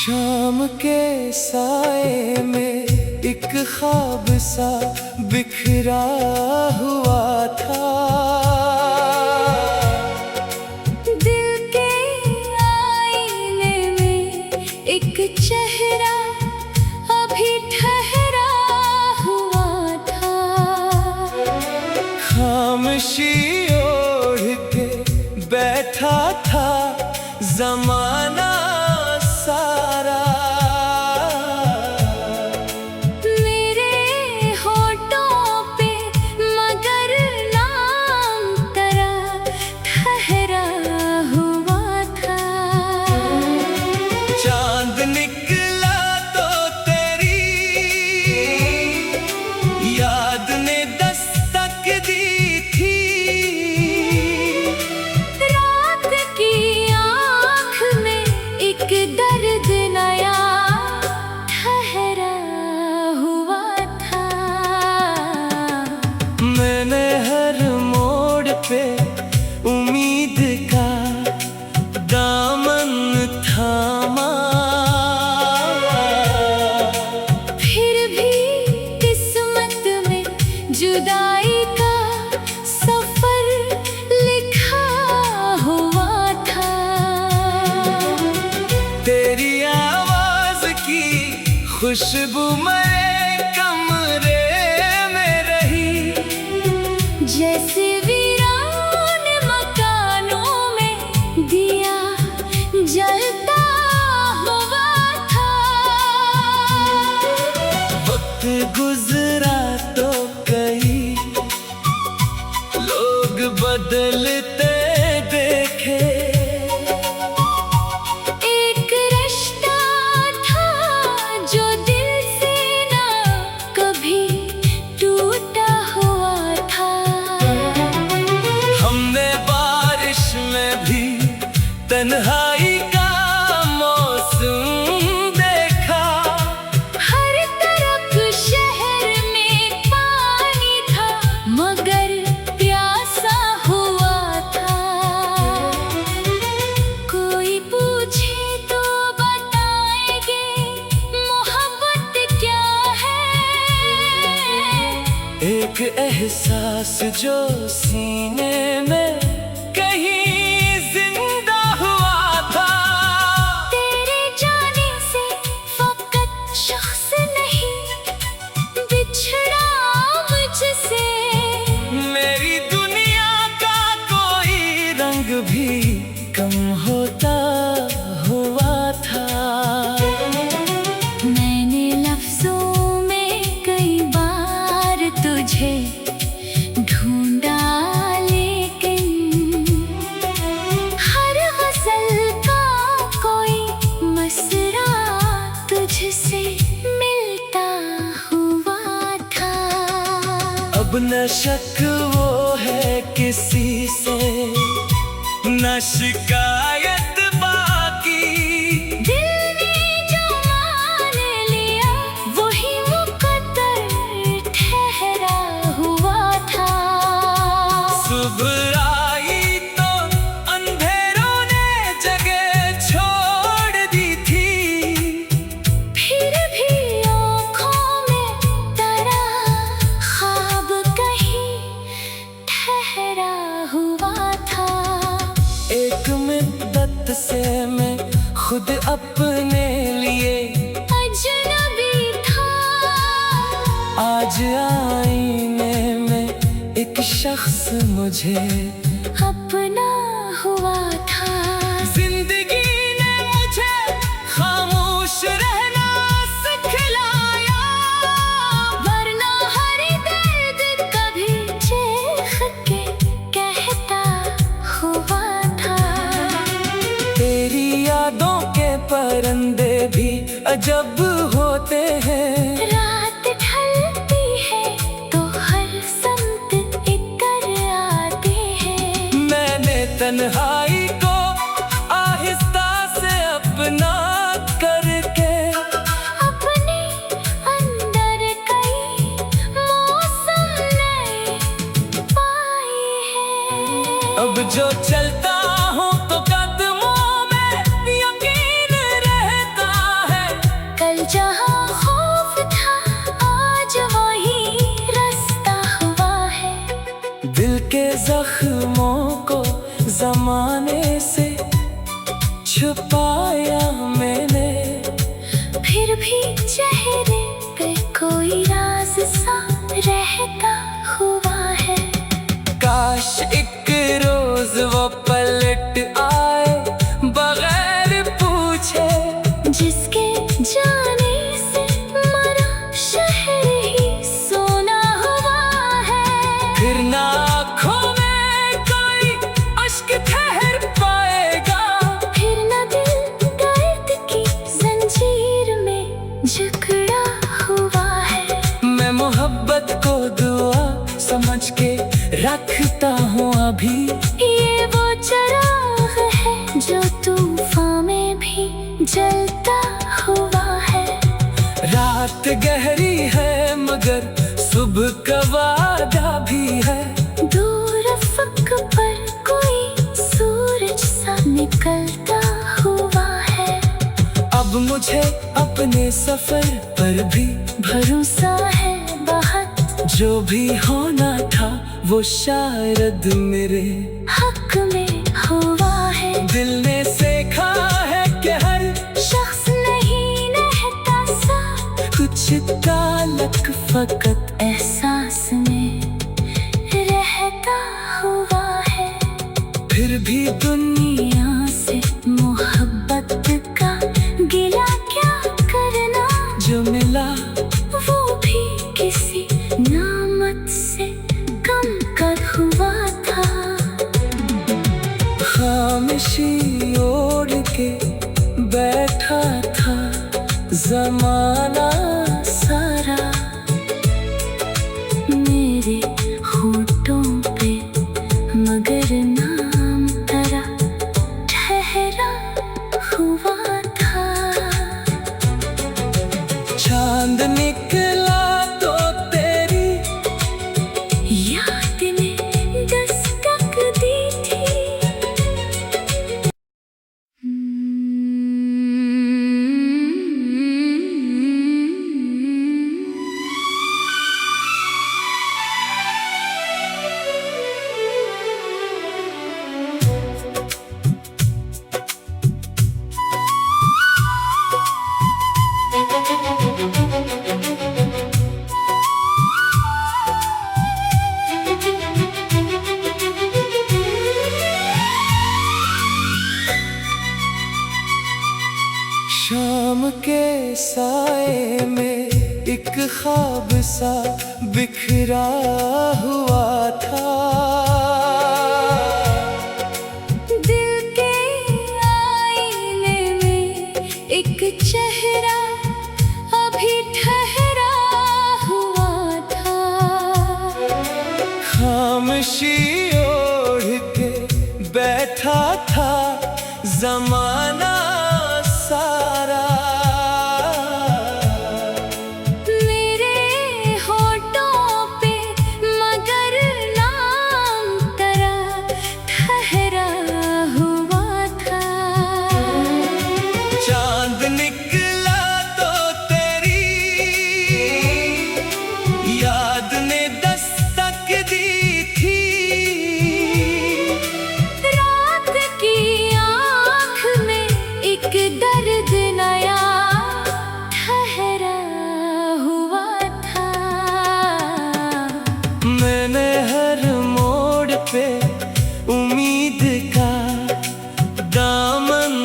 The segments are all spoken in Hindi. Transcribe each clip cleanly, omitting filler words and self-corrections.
शाम के साए में एक ख्वाब सा बिखरा हुआ था। दिल के आईने में एक चेहरा अभी ठहरा हुआ था। खामोशी ओढ़ के बैठा था ज़माना सारा। मेरे होठों पे मगर नाम तेरा ठहरा हुआ था। चांद निकला तो तेरी याद ने दस्तक दी थी। रात की आँख में एक दर्द नया ठहरा हुआ था। मैंने हर मोड़ पे उम्मीद का दामन थामा। फिर भी किस्मत में जुदाई का सफर लिखा हुआ था। तेरी आवाज की खुशबू मेरे कमरे में रही। जैसे वीरान मकानों में दिया जलता हुआ था। वक्त गुजरा तो कई लोग बदलते देखे। एक रिश्ता था जो दिल से ना कभी टूटा हुआ था। हमने बारिश में भी तन्हाई का मौसम देखा। हर तरफ शहर में पानी था मगर प्यासा हुआ था। कोई पूछे तो बताएंगे मोहब्बत क्या है। एक एहसास जो सीने में कहीं जिंदा हुआ था। तेरे जाने से फकत शख्स नहीं बिछड़ा मुझसे। मेरी दुनिया का कोई रंग भी कम होता हुआ था। मैंने लफ्जों में कई बार तुझे ढूंढा लेकिन हर गज़ल का कोई मसरा तुझसे मिलता हुआ था। अब न शक वो है किसी से न शिकायत बाकी। दिल ने जो मान लिया वही मुकद्दर ठहरा हुआ था। सुबह आई तो अंधेरों ने जगह छोड़ दी थी। फिर भी आँखों में तेरा ख्वाब कहीं ठहरा हुआ था। एक मिद्दत से मैं खुद अपने लिए अजनबी था। आज आईने में एक शख्स मुझे अपना हुआ था। जिंदगी ने मुझे खामोश रहना सिखलाया। वरना हर दर्द कभी चीख के कहता हुआ था। तेरी यादों के परिंदे भी अजब होते हैं। रात ढलती है तो हर समत इतर आते हैं। मैंने तन्हाई को आहिस्ता से अपना करके अपने अंदर कई मौसम नए पाए हैं। अब जो चलता हूँ तो कदमों में यकीन रहता छुपाया मैंने, फिर भी चेहरे पे कोई राज सा रहता हुआ है। काश एक रोज वो पलट आए बगैर पूछे, जिसके जाने से मरा शहर ही सोना हुआ है। फिर ना आँखों में कोई अश्क ठहर पाएगा, फिर न दिल दर्द की जंजीर में जकड़ा हुआ है। मैं मोहब्बत को दुआ समझ के रखता हूँ अभी। ये वो चिराग है जो तूफान में भी जलता हुआ है। रात गहरी है मगर सुबह का वादा भी है। दूर अफ़क़ पर कोई सूरज सा निकलता हुआ है। अब मुझे अपने सफर पर भी भरोसा है बहुत, जो भी होना था वो शायद मेरे हक में हुआ है। दिल ने सीखा है कि हर शख्स नहीं रहता सा, कुछ ताल्लुक फकत एहसास में रहता हुआ है। फिर भी दुनिया से मोहब्बत का गिला क्या करना, जो मिला वो भी किसी नामत से कम कर हुआ था। खामोशी ओढ़ के बैठा था जमाना सारा, मेरे होठों पे मगर नाम तेरा ठहरा हुआ था। चांद निकला तो तेरी याद ने दस्तक दी थी। शाम के साए में एक ख्वाब सा बिखरा हुआ था। दिल के आईने में एक चेहरा अभी ठहरा हुआ था। खामोशी ओढ़ के बैठा था जमाना सारा, मेरे होठों पे मगर नाम तेरा ठहरा हुआ था। चांद निकला तो तेरी याद ने दस्तक दी थी। रात की आँख में एक दर्द नया ठहरा हुआ था। मैंने हर मोड़ पे उम्मीद का दामन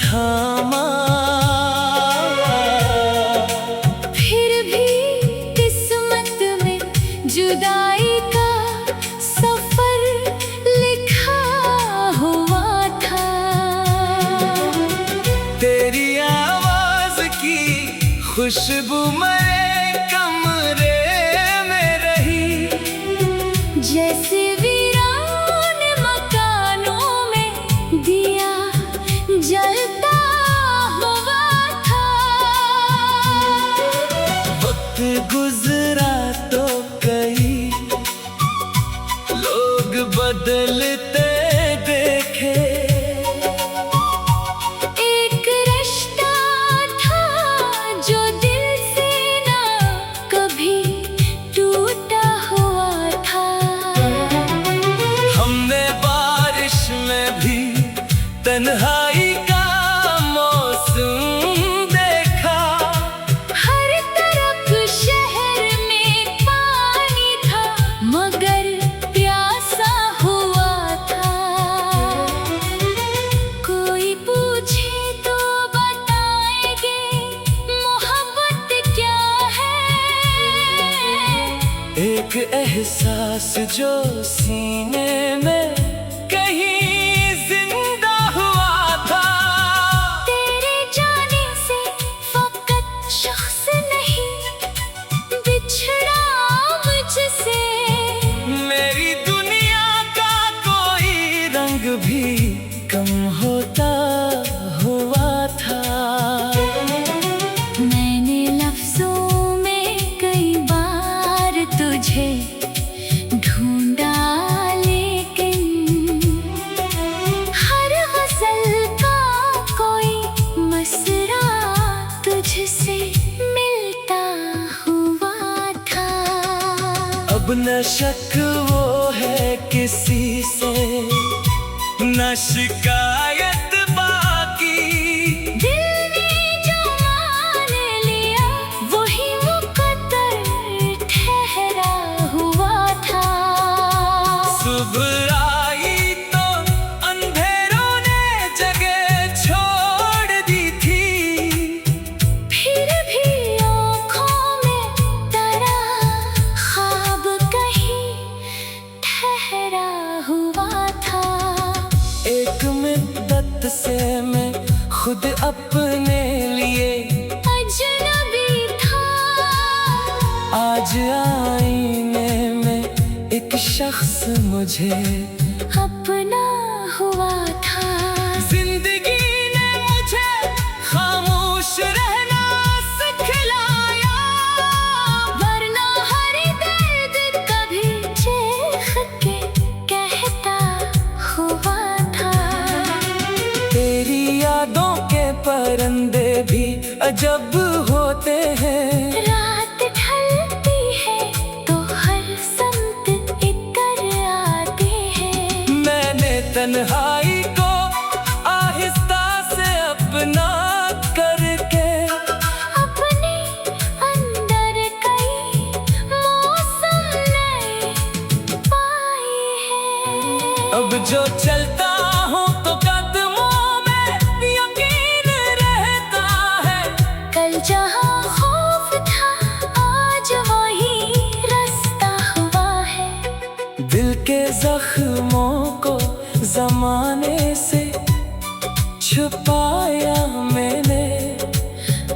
थामा, फिर भी किस्मत में जुदाई का सफर लिखा हुआ था। तेरी आवाज की खुशबू मेरे कमरे में रही, जैसे वीरान मकानों में दिया जलता हुआ था। वक्त गुजरा तो कई लोग बदलते देखे, एक रिश्ता था जो दिल से ना कभी टूटा हुआ था। हमने बारिश में भी तन्हाई का एहसास जो सीने में कहीं जिंदा हुआ था। तेरे जाने से फकत शख्स नहीं बिछड़ा मुझसे। मेरी दुनिया का कोई रंग भी कम होता हुआ था। मैंने लफ्जों में कई बार तुझे ढूंढा, लेकिन हर गज़ल का कोई मसरा तुझसे मिलता हुआ था। अब न शक वो है किसी से, न शिकायत बाकी। दिल ने जो मान लिया वही मुकद्दर ठहरा हुआ था। सुबह आई तो अंधेरों ने जगह छोड़ दी थी। फिर भी आँखों में तेरा ख्वाब कहीं ठहरा हुआ था। एक मिद्दत से मैं खुद अपने लिए अजनबी था। आज आईने में एक शख्स मुझे अपना हुआ था। जिंदगी ने मुझे खामोश रहना सिखलाया, वरना हर दर्द कभी चीख के कहता हुआ था। तेरी यादों के परिंदे भी अजब होते हैं। रात ढलती है तो हर समत इतर आते हैं। मैंने तन्हाई को आहिस्ता से अपना करके अपने अंदर कई मौसम नए पाए हैं। अब जो चलता हूँ तो कदमों में यकीन रहता है। कल जहाँ खौफ था आज वही रास्ता हुआ है। दिल के जख्मों को जमाने से छुपाया मैंने।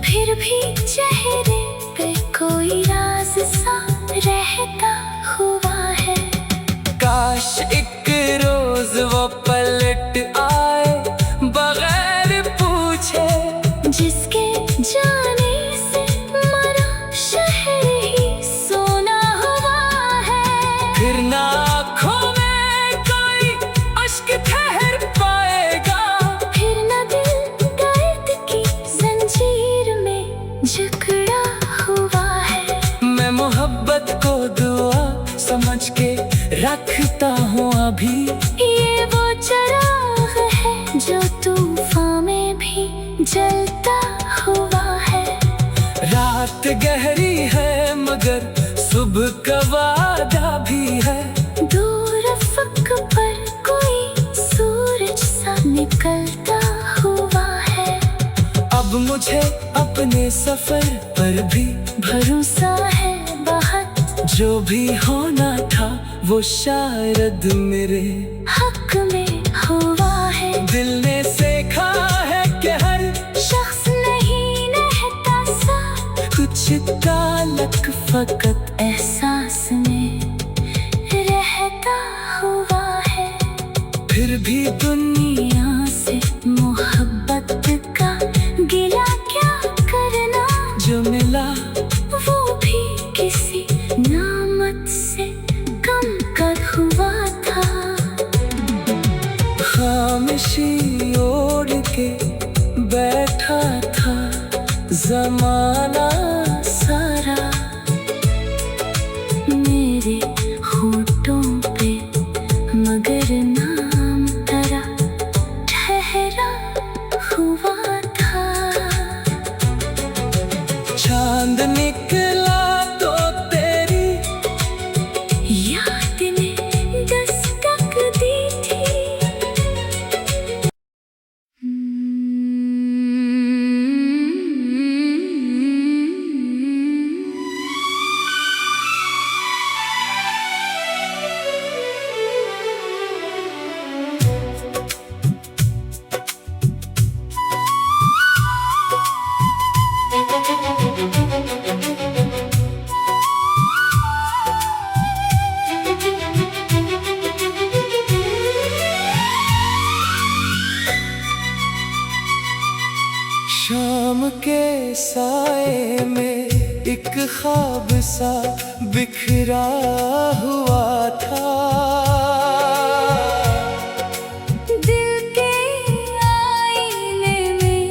फिर भी चेहरे पे कोई राज सा रहता हुआ है। काश एक रोज वो पलट आए बगैर पूछे, जिसके जाने से मरा शहर ही सोना हुआ है। फिर ना आँखों में कोई अश्क ठहर पाएगा। फिर न दिल दर्द की जंजीर में जकड़ा हुआ है। मैं मोहब्बत को दुआ समझ के रखता हूँ अभी। ये वो चराग है जो तूफान में भी जलता हुआ है। रात गहरी है मगर सुबह का वादा भी है। दूर अफक पर कोई सूरज सा निकलता हुआ है। अब मुझे अपने सफर पर भी भरोसा है बहुत, जो भी होना था वो शायद मेरे हक में हुआ है। दिल ने सीखा है कि हर शख्स नहीं रहता सा, कुछ ताल्लुक फकत एहसास में रहता हुआ है। फिर भी दुनिया से मोहब्बत का गिला क्या करना, जो मिला वो भी किसी नामत से कम कर हुआ था। खामोशी ओढ़ के बैठा था जमाना सारा। मेरे होठों पे मगर नाम तेरा ठहरा हुआ था। चांद निकला तो तेरी याद ने दस्तक दी थी। शाम के साए में एक ख्वाब सा बिखरा हुआ था। दिल के आईने में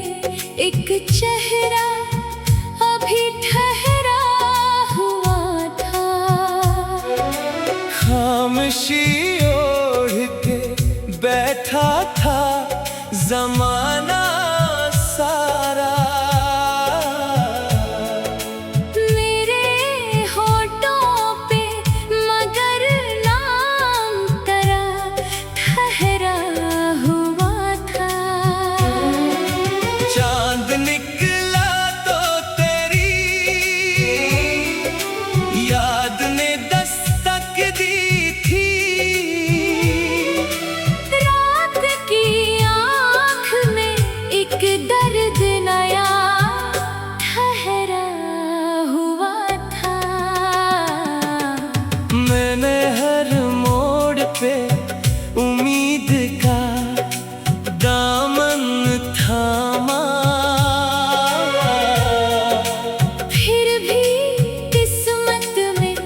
एक चेहरा अभी ठहरा हुआ था। खामोशी ओढ़ के बैठा था ज़माना सारा। मेरे होठों पे मगर नाम तेरा ठहरा हुआ था। चांद निकला तो तेरी याद ने दस्तक दी थी। रात की आँख में एक दर्द नया ठहरा हुआ था। मैंने हर मोड़ पे उम्मीद का दामन थामा। फिर भी किस्मत में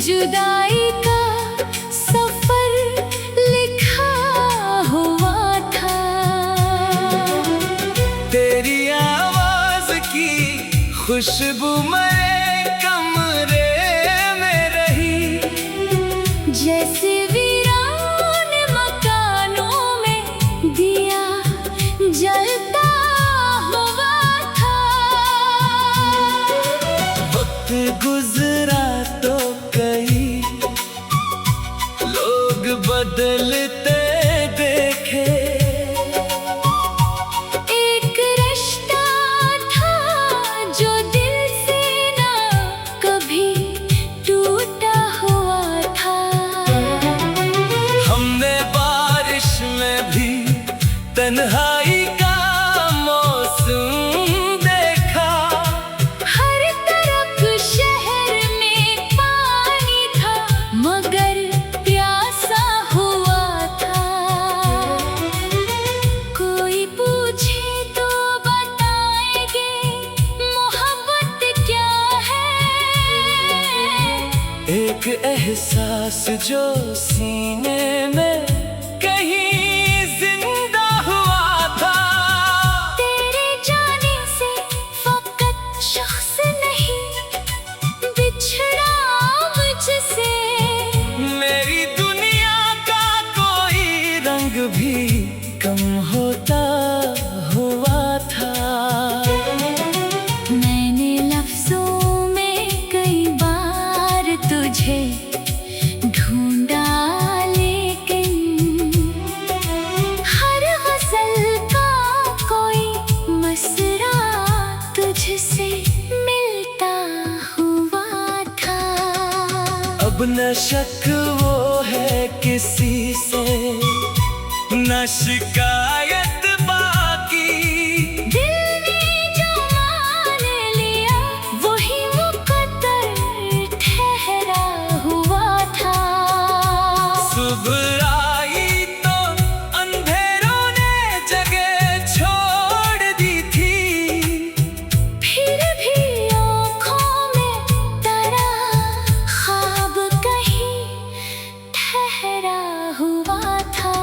जुदाई का सफर लिखा हुआ था। तेरी आवाज की खुशबू मेरे कमरे में रही। जैसे वीरान मकानों में दिया जलता हुआ था। वक्त गुजरा तो कई लोग बदलते देखे। एक रिश्ता था जो दिल से ना कभी टूटा हुआ था। हमने बारिश में भी तन्हाई का मौसम देखा। हर तरफ शहर में पानी था मगर प्यासा हुआ था। कोई पूछे तो बताएंगे मोहब्बत क्या है। एक एहसास जो सीने में कहीं जिंदा हुआ था। तेरे जाने से फकत शख्स नहीं बिछड़ा मुझसे। मेरी दुनिया का कोई रंग भी कम होता हुआ था। मैंने लफ्जों में कई बार तुझे ढूंढा लेकिन हर गज़ल का कोई मसरा तुझसे मिलता हुआ था। अब न शक वो है किसी से न शिकायत बाकी। दिल ने जो मान लिया वही मुकद्दर ठहरा हुआ था। सुबह आई तो अंधेरों ने जगह छोड़ दी थी। फिर भी आँखों में तेरा ख्वाब कहीं ठहरा हुआ था।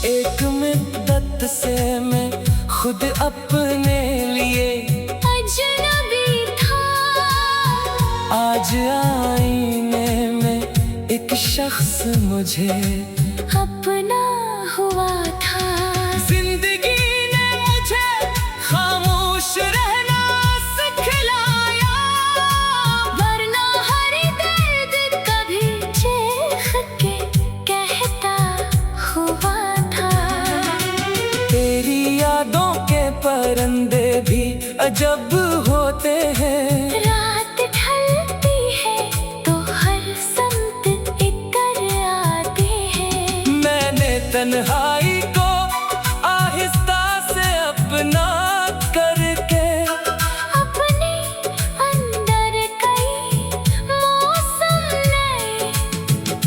एक मिद्दत से मैं खुद अपने लिए अजनबी था। आज आईने में एक शख्स मुझे अपना हुआ था। जिंदगी ने मुझे खामोश रहना सिखलाया। वरना हर दर्द कभी चीख के कहता हुआ था। तेरी यादों के परिंदे भी अजब होते हैं। रात ढलती है तो हर समत इतर आते हैं। मैंने तन्हाई को आहिस्ता से अपना करके अपने अंदर कई मौसम नए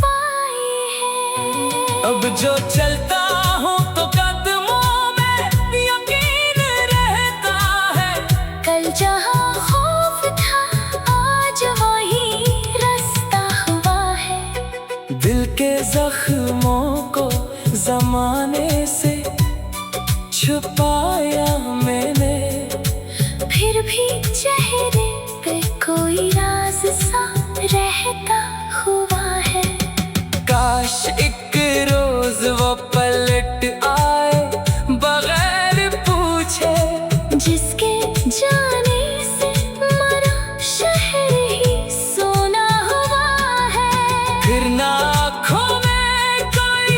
पाए हैं। अब जो चलता हूँ तो कदमों में यकीन रहता बनाया मैंने। फिर भी चेहरे पे कोई राज सा रहता हुआ है। काश एक रोज वो पलट आए बगैर पूछे, जिसके जाने से मरा शहर ही सोना हुआ है। फिर ना आँखों में कोई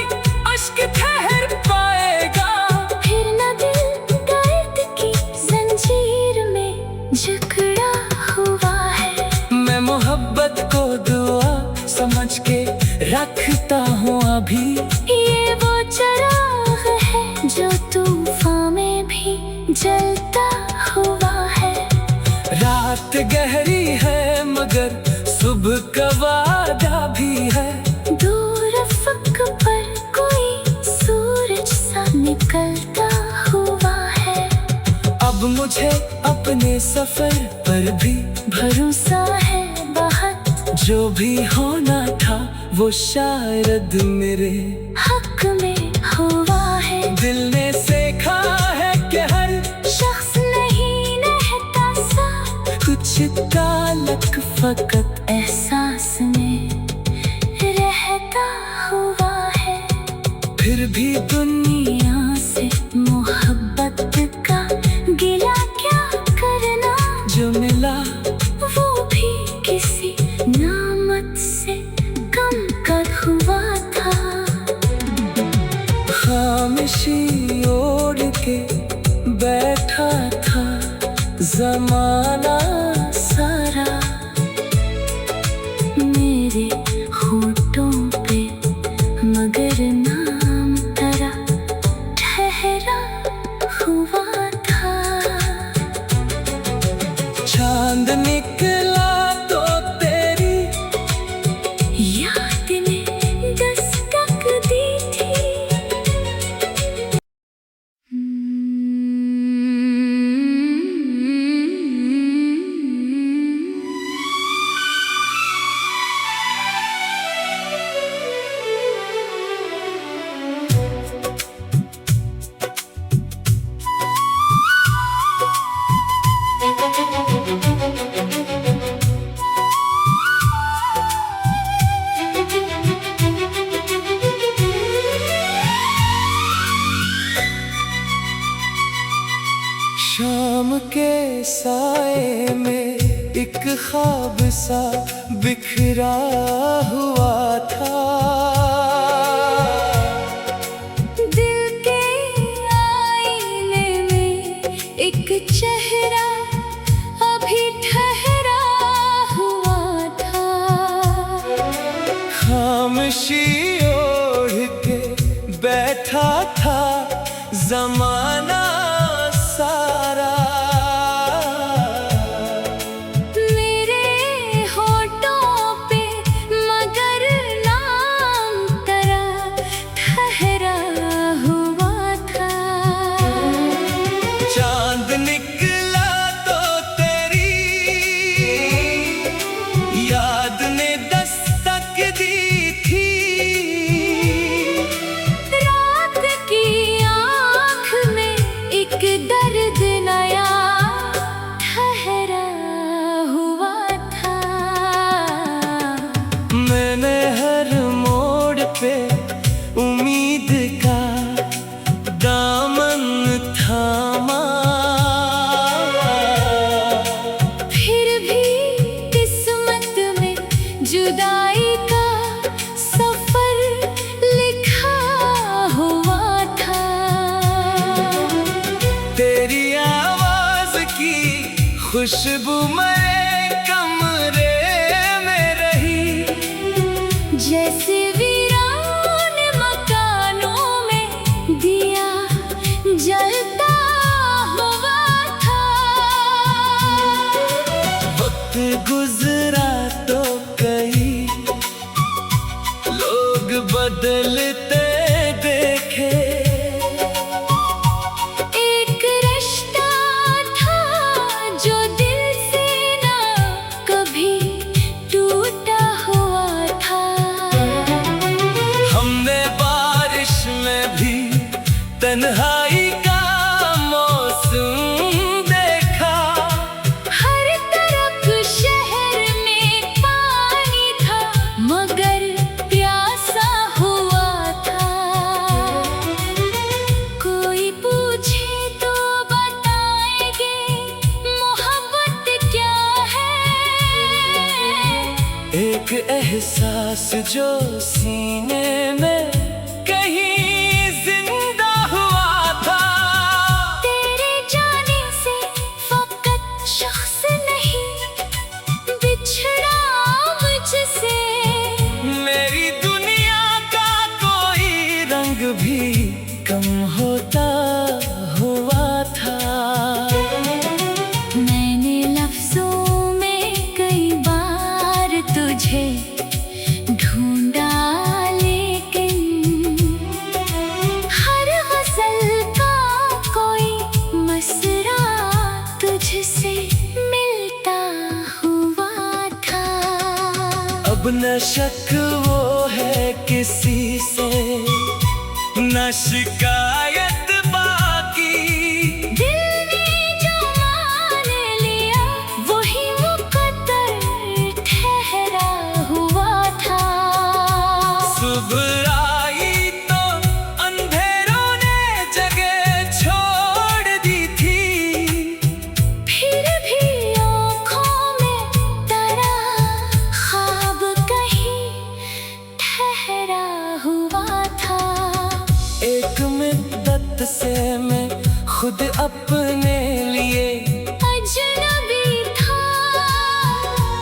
अश्क ठहर पाएगा, फिर न दिल दर्द की जंजीर में जकड़ा हुआ है। मैं मोहब्बत को दुआ समझ के रखता हूँ अभी। ये वो चिराग है जो तूफान में भी जलता हुआ है। रात गहरी है मगर सुबह का वादा भी है। दूर अफ़क़ पर कोई सूरज सा निकलता हुआ है। अब मुझे अपने सफर पर भी भरोसा है बहुत, जो भी होना था वो शायद मेरे हक में हुआ है। दिल ने सीखा है कि हर शख्स नहीं रहता सा, कुछ ताल्लुक फकत एहसास में रहता हुआ है। फिर भी दुनिया से मोहब्बत का गिला क्या करना, जो मिला वो भी किसी नामत से कम कद हुआ था। खामोशी ओढ़ के बैठा था जमाना सारा। मेरे होठों पे मगर नाम तेरा ठहरा हुआ था। चांद निकला तो तेरी याद ने दस्तक दी थी। शाम के साए में एक ख्वाब सा बिखरा हुआ था। दिल के आईने में एक चेहरा अभी ठहरा हुआ था। खामोशी ओढ़ के बैठा था जमाना सारा। मेरे होठों पे मगर नाम तेरा ठहरा हुआ था। चांद निकला तो तेरी याद ने दस्तक दी थी। रात की आँख में एक दर्द नया ठहरा हुआ था। मैंने हर मोड़ पे उम्मीद का दामन थामा। फिर भी किस्मत में जुदाई का सफर लिखा हुआ था। तेरी आवाज की खुशबू मेरे कमरे में रही। जैसे वीरान मकानों में दिया जलता हुआ था। वक्त गुजरा तो कई लोग बदलते देखे। एक रिश्ता था जो दिल से ना कभी एक एहसास जो सीने में कहीं जिंदा हुआ था। तेरे जाने से फकत शख्स नहीं बिछड़ा मुझसे, मेरी दुनिया का कोई रंग भी कम होता हुआ था। मैंने लफ्जों में कई बार तुझे ढूंढा, लेकिन हर गज़ल का कोई मसरा तुझसे मिलता हुआ था। अब न शक वो है किसी से, न शिकायत बाकी। दिल ने जो मान लिया वही मुकद्दर ठहरा हुआ था। सुबह आई तो अंधेरों ने जगह छोड़ दी थी, फिर भी आँखों में तेरा ख्वाब कहीं ठहरा हुआ था। एक मिद्दत से मैं खुद अपने लिए अजनबी था,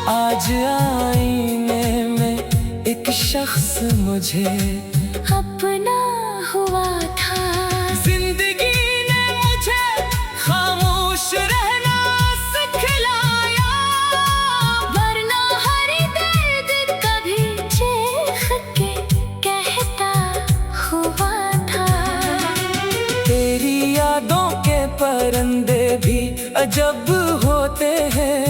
आज आईने में एक शख्स मुझे अपना हुआ था। जिंदगी ने मुझे खामोश रहना सिखलाया, वरना हर दर्द कभी चीख के कहता हुआ था। तेरी यादों के परिंदे भी अजब होते हैं।